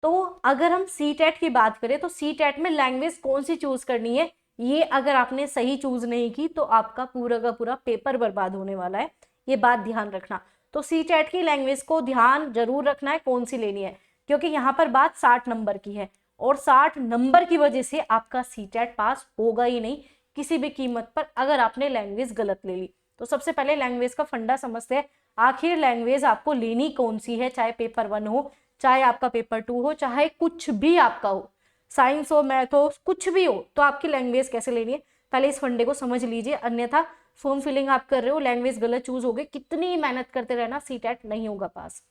तो अगर हम CTET की बात करें तो CTET में लैंग्वेज कौन सी चूज करनी है, ये अगर आपने सही चूज नहीं की तो आपका पूरा का पूरा पेपर बर्बाद होने वाला है, ये बात ध्यान रखना। तो CTET की लैंग्वेज को ध्यान जरूर रखना है कौन सी लेनी है, क्योंकि यहाँ पर बात 60 नंबर की है और 60 नंबर की वजह से आपका CTET पास होगा ही नहीं किसी भी कीमत पर अगर आपने लैंग्वेज गलत ले ली। तो सबसे पहले लैंग्वेज का फंडा समझते हैं, आखिर लैंग्वेज आपको लेनी कौन सी है, चाहे पेपर 1 हो, चाहे आपका पेपर 2 हो, चाहे कुछ भी आपका हो, साइंस हो, मैथ हो, कुछ भी हो, तो आपकी लैंग्वेज कैसे लेनी है पहले इस फंडे को समझ लीजिए, अन्यथा फॉर्म फिलिंग आप कर रहे हो, लैंग्वेज गलत चूज हो गई, कितनी मेहनत करते रहना, CTET नहीं होगा पास।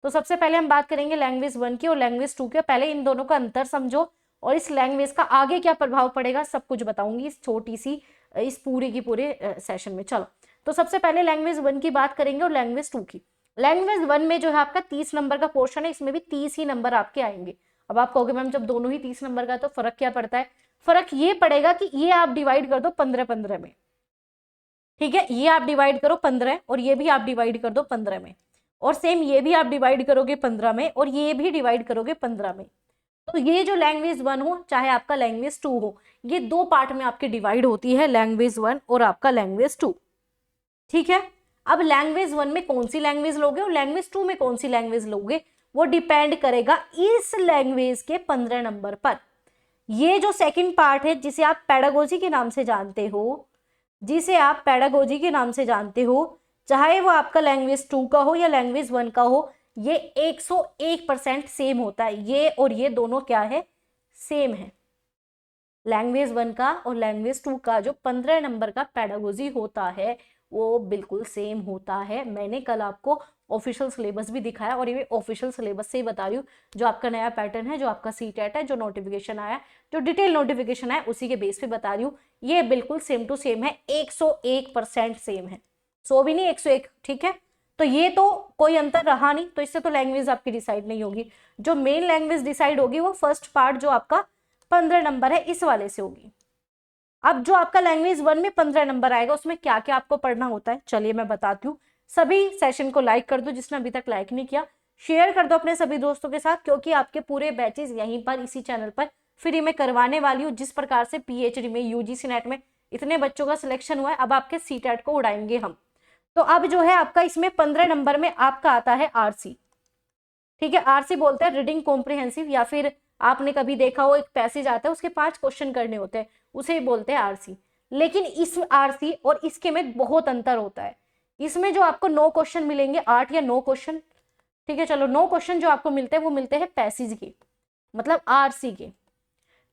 तो सबसे पहले हम बात करेंगे लैंग्वेज 1 की और लैंग्वेज 2 की। पहले इन दोनों का अंतर समझो और इस लैंग्वेज का आगे क्या प्रभाव पड़ेगा सब कुछ बताऊंगी इस छोटी सी इस पूरे की पूरे सेशन में। चलो, तो सबसे पहले लैंग्वेज 1 की बात करेंगे और लैंग्वेज 2 की। लैंग्वेज 1 में जो है आपका 30 नंबर का पोर्शन है, इसमें भी 30 ही नंबर आपके आएंगे। अब आप कहोगे मैम जब दोनों ही 30 नंबर का तो फर्क क्या पड़ता है? फर्क ये पड़ेगा कि ये आप डिवाइड कर दो 15-15 में, ठीक है, ये आप डिवाइड करो 15 और ये भी आप डिवाइड कर दो 15 में, और सेम ये भी आप डिवाइड करोगे 15 में और ये भी डिवाइड करोगे 15 में। तो ये जो लैंग्वेज 1 हो चाहे आपका लैंग्वेज 2 हो, ये दो पार्ट में आपके डिवाइड होती है, लैंग्वेज 1 और आपका लैंग्वेज 2, ठीक है। अब लैंग्वेज 1 में कौन सी लैंग्वेज लोगे और लैंग्वेज 2 में कौन सी लैंग्वेज लोगे, वो डिपेंड करेगा इस लैंग्वेज के 15 नंबर पर। ये जो सेकंड पार्ट है जिसे आप पेडागोजी के नाम से जानते हो, जिसे आप पेडागोजी के नाम से जानते हो, चाहे वो आपका लैंग्वेज 2 का हो या लैंग्वेज 1 का हो, ये 101% सेम होता है। ये और ये दोनों क्या है, सेम है। लैंग्वेज 1 का और लैंग्वेज 2 का जो 15 नंबर का पेडागोजी होता है वो बिल्कुल सेम होता है। मैंने कल आपको ऑफिशियल सिलेबस भी दिखाया और ये ऑफिशियल सिलेबस से ही बता रही हूँ, जो आपका नया पैटर्न है, जो आपका CTET है, जो नोटिफिकेशन आया, जो डिटेल नोटिफिकेशन आया, उसी के बेस पे बता रही हूँ। ये बिल्कुल सेम टू सेम है, 101% सेम है, 100 भी नहीं 101, ठीक है। तो ये तो कोई अंतर रहा नहीं, तो इससे तो लैंग्वेज आपकी डिसाइड नहीं होगी। जो मेन लैंग्वेज डिसाइड होगी वो फर्स्ट पार्ट जो आपका 15 नंबर है इस वाले से होगी। अब जो आपका लैंग्वेज 1 में 15 नंबर आएगा उसमें क्या क्या आपको पढ़ना होता है, चलिए मैं बताती हूँ। सभी सेशन को लाइक कर दो, जिसने अभी तक लाइक नहीं किया शेयर कर दो अपने सभी दोस्तों के साथ, क्योंकि आपके पूरे बैचेस यहीं पर इसी चैनल पर फ्री में करवाने वाली हूँ। जिस प्रकार से PhD में UGC नेट में इतने बच्चों का सिलेक्शन हुआ है, अब आपके CTET को उड़ाएंगे हम। तो अब जो है आपका इसमें 15 नंबर में आपका आता है RC, ठीक है। RC बोलते हैं रीडिंग कॉम्प्रिहेंसिव, या फिर आपने कभी देखा हो एक पैसेज आता है उसके 5 क्वेश्चन करने होते हैं, उसे ही बोलते हैं RC। लेकिन इस RC और इसके में बहुत अंतर होता है। इसमें जो आपको 9 क्वेश्चन मिलेंगे, 8 या 9 क्वेश्चन, ठीक है, चलो 9 क्वेश्चन जो आपको मिलते हैं वो मिलते हैं पैसेज के, मतलब RC के।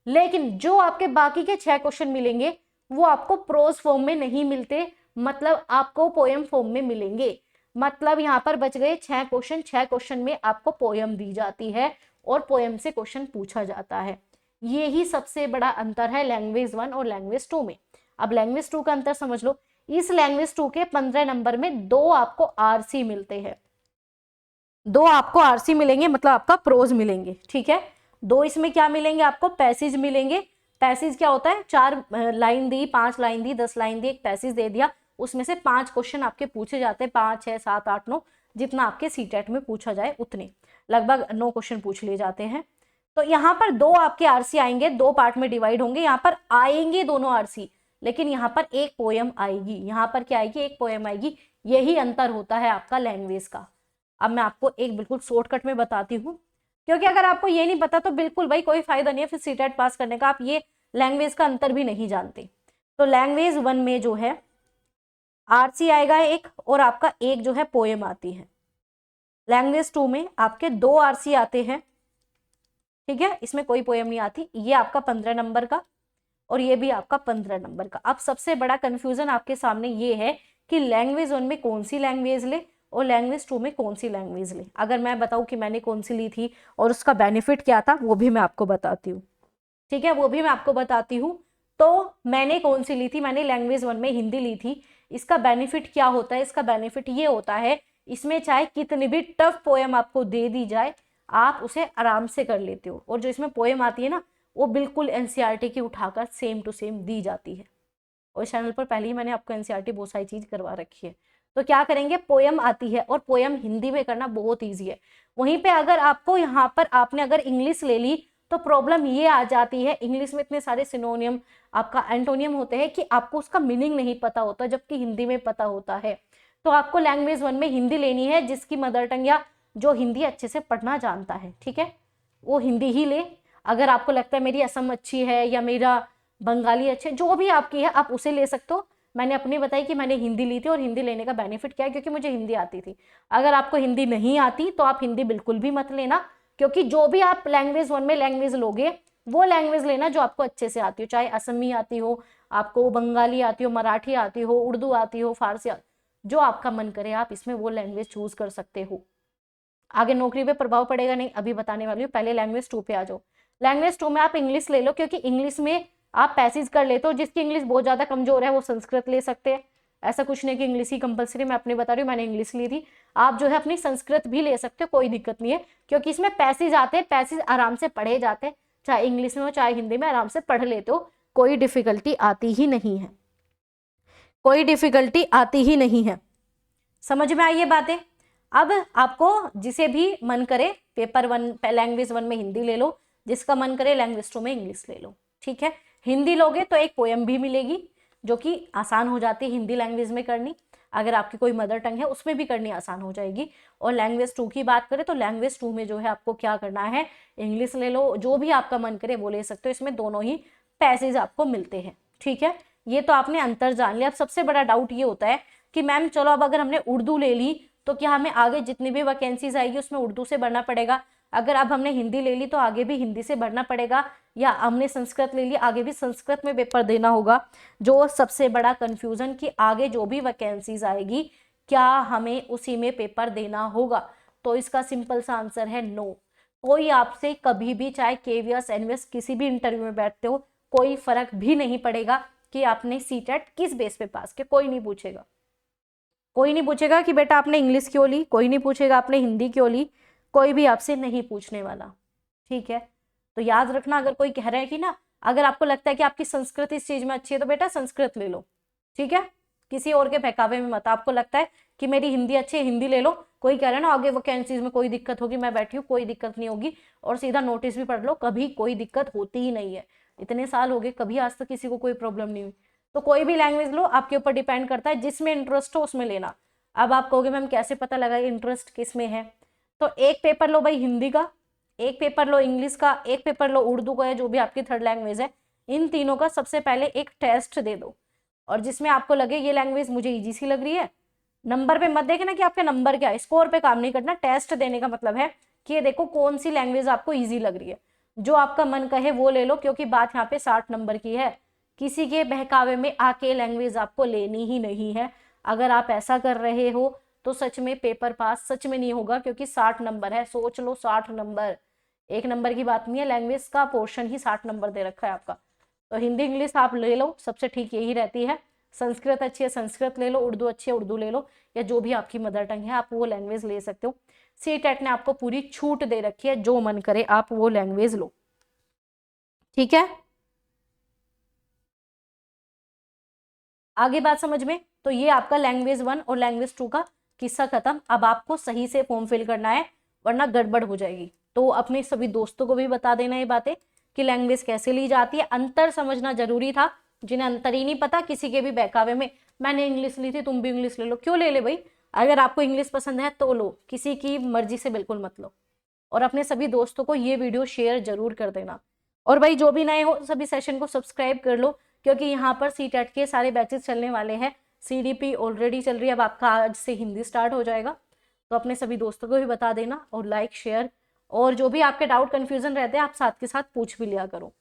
लेकिन जो आपके बाकी के 6 क्वेश्चन मिलेंगे वो आपको प्रोज फॉर्म में नहीं मिलते, मतलब आपको पोएम फॉर्म में मिलेंगे। मतलब यहाँ पर बच गए 6 क्वेश्चन, 6 क्वेश्चन में आपको पोएम दी जाती है और पोएम से क्वेश्चन पूछा जाता है। ये ही सबसे बड़ा अंतर है लैंग्वेज 1 और लैंग्वेज 2 में। अब लैंग्वेज 2 का अंतर समझ लो। इस लैंग्वेज 2 के 15 नंबर में 2 आपको RC मिलते हैं, 2 आपको RC मिलेंगे, मतलब आपका प्रोज मिलेंगे, ठीक है। 2 इसमें क्या मिलेंगे आपको, पैसेज मिलेंगे। पैसेज क्या होता है, 4 लाइन दी, 5 लाइन दी, 10 लाइन दी, एक पैसेज दे दिया, उसमें से 5 क्वेश्चन आपके पूछे जाते हैं, 5, 6, 7, 8, 9, जितना आपके CTET में पूछा जाए उतने, लगभग 9 क्वेश्चन पूछ लिए जाते हैं। तो यहाँ पर 2 आपके RC आएंगे, 2 पार्ट में डिवाइड होंगे। यहाँ पर आएंगे दोनों RC, लेकिन यहाँ पर एक पोएम आएगी, यहाँ पर क्या आएगी, एक पोएम आएगी। यही अंतर होता है आपका लैंग्वेज का। अब मैं आपको एक बिल्कुल शॉर्टकट में बताती हूँ, क्योंकि अगर आपको ये नहीं पता तो बिल्कुल भाई कोई फायदा नहीं है फिर CTET पास करने का, आप ये लैंग्वेज का अंतर भी नहीं जानते। तो लैंग्वेज 1 में जो है RC आएगा एक, और आपका एक जो है पोएम आती है। लैंग्वेज 2 में आपके 2 RC आते हैं, ठीक है, इसमें कोई पोएम नहीं आती। ये आपका 15 नंबर का और ये भी आपका 15 नंबर का। अब सबसे बड़ा कंफ्यूजन आपके सामने ये है कि लैंग्वेज 1 में कौन सी लैंग्वेज ले और लैंग्वेज 2 में कौन सी लैंग्वेज ले। अगर मैं बताऊं कि मैंने कौन सी ली थी और उसका बेनिफिट क्या था, वो भी मैं आपको बताती हूँ, ठीक है, वो भी मैं आपको बताती हूँ। तो मैंने कौन सी ली थी, मैंने लैंग्वेज 1 में हिंदी ली थी। इसका बेनिफिट क्या होता है, इसका बेनिफिट ये होता है, इसमें चाहे कितनी भी टफ पोएम आपको दे दी जाए आप उसे आराम से कर लेते हो। और जो इसमें पोएम आती है ना, वो बिल्कुल NCERT की उठाकर सेम टू सेम दी जाती है। और चैनल पर पहले ही मैंने आपको NCERT बहुत सारी चीज करवा रखी है, तो क्या करेंगे, पोयम आती है, और पोयम हिंदी में करना बहुत ईजी है। वहीं पे अगर आपको यहाँ पर आपने अगर इंग्लिश ले ली तो प्रॉब्लम ये आ जाती है, इंग्लिश में इतने सारे सिनोनियम, आपका एंटोनियम होते हैं कि आपको उसका मीनिंग नहीं पता होता, जबकि हिंदी में पता होता है। तो आपको लैंग्वेज 1 में हिंदी लेनी है, जिसकी मदर टंग या जो हिंदी अच्छे से पढ़ना जानता है, ठीक है, वो हिंदी ही ले। अगर आपको लगता है मेरी असम अच्छी है या मेरा बंगाली अच्छी है, जो भी आपकी है आप उसे ले सकते हो। मैंने अपनी बताई कि मैंने हिंदी ली थी, और हिंदी लेने का बेनिफिट क्या है, क्योंकि मुझे हिंदी आती थी। अगर आपको हिंदी नहीं आती तो आप हिंदी बिल्कुल भी मत लेना, क्योंकि जो भी आप लैंग्वेज 1 में लैंग्वेज लोगे वो लैंग्वेज लेना जो आपको अच्छे से आती हो, चाहे असमी आती हो, आपको बंगाली आती हो, मराठी आती हो, उर्दू आती हो, फारसी जो आपका मन करे आप इसमें वो लैंग्वेज चूज कर सकते हो। आगे नौकरी पे प्रभाव पड़ेगा नहीं, अभी बताने वाली हूँ, पहले लैंग्वेज 2 पे आ जाओ। लैंग्वेज 2 में आप इंग्लिश ले लो, क्योंकि इंग्लिश में आप पैसेज कर लेते हो। जिसकी इंग्लिश बहुत ज्यादा कमजोर है वो संस्कृत ले सकते हैं, ऐसा कुछ नहीं कि इंग्लिश ही कंपलसरी। मैं अपनी बता रही हूँ, मैंने इंग्लिश ली थी, आप जो है अपनी संस्कृत भी ले सकते हो, कोई दिक्कत नहीं है, क्योंकि इसमें पैसेज आते हैं, पैसेज आराम से पढ़े जाते हैं, चाहे इंग्लिश में हो चाहे हिंदी में, आराम से पढ़ लेते हो, कोई डिफिकल्टी आती ही नहीं है, कोई डिफिकल्टी आती ही नहीं है। समझ में आई ये बातें। अब आपको जिसे भी मन करे पेपर 1 लैंग्वेज 1 में हिंदी ले लो, जिसका मन करे लैंग्वेज 2 में इंग्लिश ले लो, ठीक है। हिंदी लोगे तो एक पोयम भी मिलेगी, जो कि आसान हो जाती है हिंदी लैंग्वेज में करनी, अगर आपकी कोई मदर टंग है उसमें भी करनी आसान हो जाएगी। और लैंग्वेज 2 की बात करें तो लैंग्वेज 2 में जो है आपको क्या करना है, इंग्लिश ले लो, जो भी आपका मन करे वो ले सकते हो, इसमें दोनों ही पैसेज आपको मिलते हैं, ठीक है। ये तो आपने अंतर जान लिया। अब सबसे बड़ा डाउट ये होता है कि मैम चलो अब अगर हमने उर्दू ले ली तो क्या हमें आगे जितनी भी वैकेंसीज आएगी उसमें उर्दू से भरना पड़ेगा, अगर अब हमने हिंदी ले ली तो आगे भी हिंदी से भरना पड़ेगा, या हमने संस्कृत ले ली आगे भी संस्कृत में पेपर देना होगा। जो सबसे बड़ा कंफ्यूजन कि आगे जो भी वैकेंसीज आएगी क्या हमें उसी में पेपर देना होगा, तो इसका सिंपल सा आंसर है नो। कोई आपसे कभी भी चाहे केवीएस एनवीएस किसी भी इंटरव्यू में बैठते हो, कोई फर्क भी नहीं पड़ेगा कि आपने सीटेट किस बेस पे पास किया, कोई नहीं पूछेगा। कोई नहीं पूछेगा कि बेटा आपने इंग्लिश क्यों ली, कोई नहीं पूछेगा आपने हिंदी क्यों ली, कोई भी आपसे नहीं पूछने वाला, ठीक है। तो याद रखना, अगर कोई कह रहा है कि ना अगर आपको लगता है कि आपकी संस्कृत इस चीज में अच्छी है तो बेटा संस्कृत ले लो, ठीक है, किसी और के बहकावे में मत। आपको लगता है कि मेरी हिंदी अच्छी है हिंदी ले लो, कोई कह रहा है ना आगे वैकेंसीज में कोई दिक्कत होगी, मैं बैठी हूँ कोई दिक्कत नहीं होगी, और सीधा नोटिस भी पढ़ लो, कभी कोई दिक्कत होती ही नहीं है। इतने साल हो गए कभी आज तक किसी को कोई प्रॉब्लम नहीं हुई। तो कोई भी लैंग्वेज लो, आपके ऊपर डिपेंड करता है, जिसमें इंटरेस्ट हो उसमें लेना। अब आप कहोगे मैम कैसे पता लगा इंटरेस्ट किस में है, तो एक पेपर लो भाई हिंदी का, एक पेपर लो इंग्लिश का, एक पेपर लो उर्दू का, है जो भी आपकी थर्ड लैंग्वेज है, इन तीनों का सबसे पहले एक टेस्ट दे दो, और जिसमें आपको लगे ये लैंग्वेज मुझे इजी सी लग रही है, नंबर पे मत देखना कि आपके नंबर क्या है, स्कोर पे काम नहीं करना। टेस्ट देने का मतलब है कि ये देखो कौन सी लैंग्वेज आपको ईजी लग रही है, जो आपका मन कहे वो ले लो, क्योंकि बात यहाँ पे 60 नंबर की है, किसी के बहकावे में आके लैंग्वेज आपको लेनी ही नहीं है। अगर आप ऐसा कर रहे हो तो सच में पेपर पास सच में नहीं होगा, क्योंकि 60 नंबर है, सोच लो 60 नंबर, एक नंबर की बात नहीं है, लैंग्वेज का पोर्शन ही 60 नंबर दे रखा है आपका। तो हिंदी इंग्लिश आप ले लो, सबसे ठीक यही रहती है। संस्कृत अच्छी है संस्कृत ले लो, उर्दू अच्छी है उर्दू ले लो, या जो भी आपकी मदर टंग है आप वो लैंग्वेज ले सकते हो। सीटेट ने आपको पूरी छूट दे रखी है, जो मन करे आप वो लैंग्वेज लो, ठीक है। आगे बात समझ में, तो ये आपका लैंग्वेज 1 और लैंग्वेज 2 का किस्सा खत्म। अब आपको सही से फॉर्म फिल करना है, वरना गड़बड़ हो जाएगी। तो अपने सभी दोस्तों को भी बता देना ये बातें कि लैंग्वेज कैसे ली जाती है, अंतर समझना जरूरी था। जिन्हें अंतर ही नहीं पता, किसी के भी बहकावे में मैंने इंग्लिश ली थी तुम भी इंग्लिश ले लो, क्यों ले ले भाई, अगर आपको इंग्लिश पसंद है तो लो, किसी की मर्जी से बिल्कुल मत लो। और अपने सभी दोस्तों को ये वीडियो शेयर जरूर कर देना। और भाई जो भी नए हो सभी सेशन को सब्सक्राइब कर लो, क्योंकि यहाँ पर सीटेट के सारे बैचेस चलने वाले हैं। सीडीपी ऑलरेडी चल रही है, अब आपका आज से हिंदी स्टार्ट हो जाएगा। तो अपने सभी दोस्तों को भी बता देना, और लाइक शेयर, और जो भी आपके डाउट कन्फ्यूजन रहते हैं आप साथ के साथ पूछ भी लिया करो।